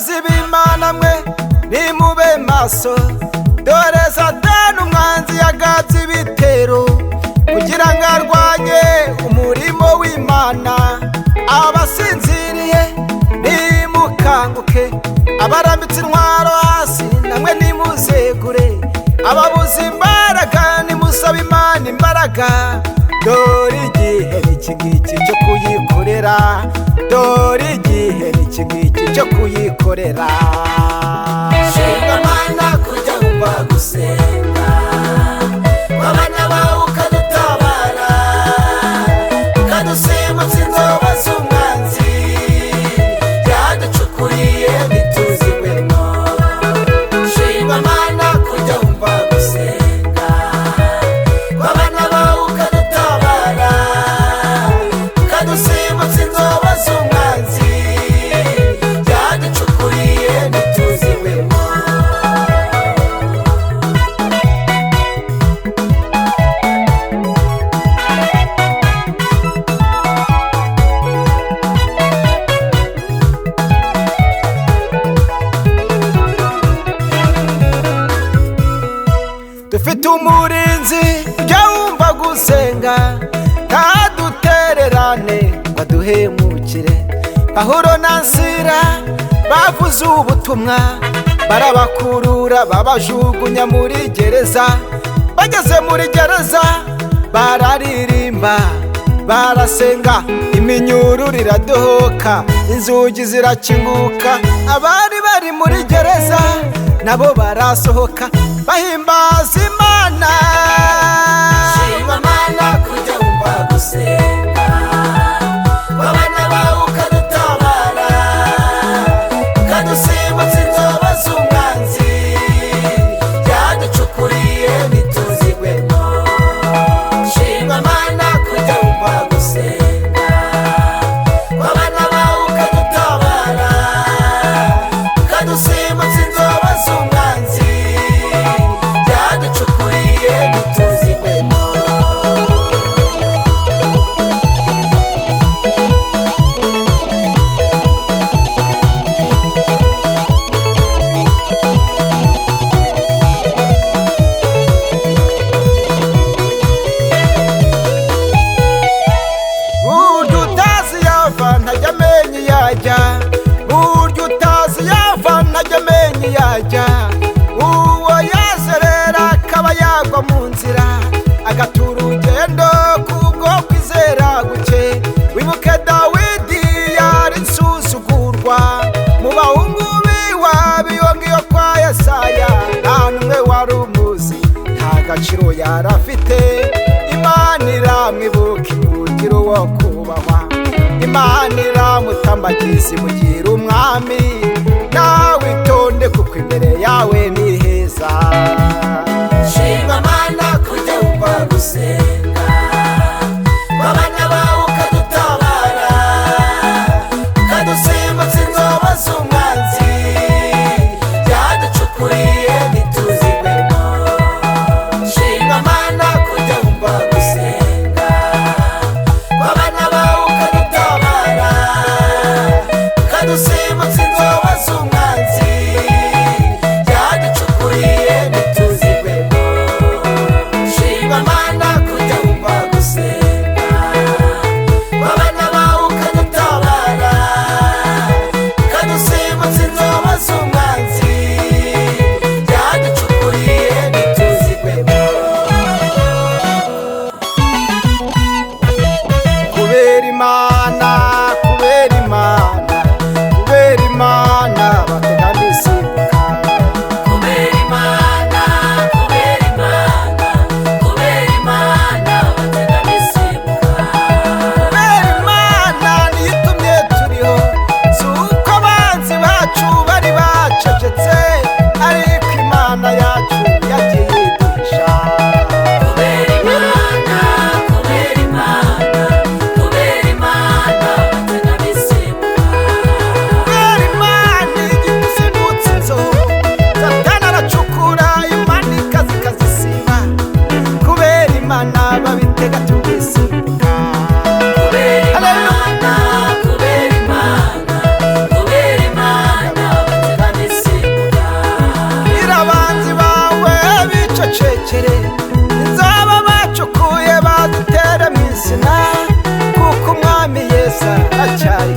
bakozi b'Imana mwe nimube maso, dore Satani umwanzi yagabye ibitero kugira ngo arwanye umurimo w'Imana. Abasinziriye nimukanguke, abarambitse intwaro hasi namwe nimuzegure, ababuze imbaraga nimusabe Imana imbaraga. Dore igihe n'iki ngiki cyo kuyikorera, dore igihe n'iki ngiki cyo kuyikorera. Shinga Mana kujya wumva gusenga kw'abana bawe ukadutabara, ukadusimutsa inzoba z'umwanzi yaducukuriye ntituzigwemo. Shinga Mana kujya wumva gusenga kw'abana bawe ukadutabara, ukadusimutsa inzoba z'umwanzi yaducukuriye ntituzigwemo. Dufite umurinzi ujya wumva gusenga, ntadutererane ngo aduhemukire. Pawulo na Sila bavuze ubutumwa, barabakurura babajugunya muri gereza. Bageze muri gereza bararirimba barasenga, iminyururu iradohoka, inzugi zirakinguka. Abari bari muri gereza nabo barasohoka bahimbaza Imana. Shinga Mana kujya wumva gusenga kw'abana bawe ukadutabara, ukadusimutsa inzoba z'umwanzi yaducukuriye ntituzigwemo. Shinga Mana kujya wumva gusenga kw'abana bawe ukadutabara, ukadusimutsa inzoba z'umwanzi yaducukuriye ntituzigwemo. Burya utazi yava ntajya amenya iyo ajya, burya utazi yava ntajya amenya iyo ajya. Uwo yazerera akaba yagwa mu nzira, agatura urugendo kubwo kwizera guke. Wibuke Dawidi yari insuzugurwa mu bahungu b'iwabo, iyo ngiyo kwa Yesaya nta n'umwe wari umuzi, nta gaciro yari afite. Imana iramwibuka imugira uwo kubahwa, Imana iramutambagiza imugira umwami. Nawe itonde kuko imbere yawe ni heza. Shinga Mana kujya wumva gusenga kw'abana bawe ukadutabara, ukadusimutsa inzoba z'umwanzi yaducukuriye ntituzigwemo. Shinga Mana kujya wumva gusenga kw'abana bawe ukadutabara, ukadusimutsa inzoba z'umwanzi yaducukuriye ntituzigwemo. Shinga Mana kujya wumva gusenga kw'abana bawe ukadutabara, ukadusimutsa inzoba z'umwanzi yaducukuriye ntituzigwemo. Kubera Imana, kubera Imana, kubera Imana batega ndisimbuka. Kubera Imana, kubera Imana, kubera Imana batega bisimbuka. Kubera Imana niyo itumye turiho, si uko abanzi bacu bari bacu ntibacecekere inzaba bacukuye badutere mu insina kuko umwami Yesu aracyari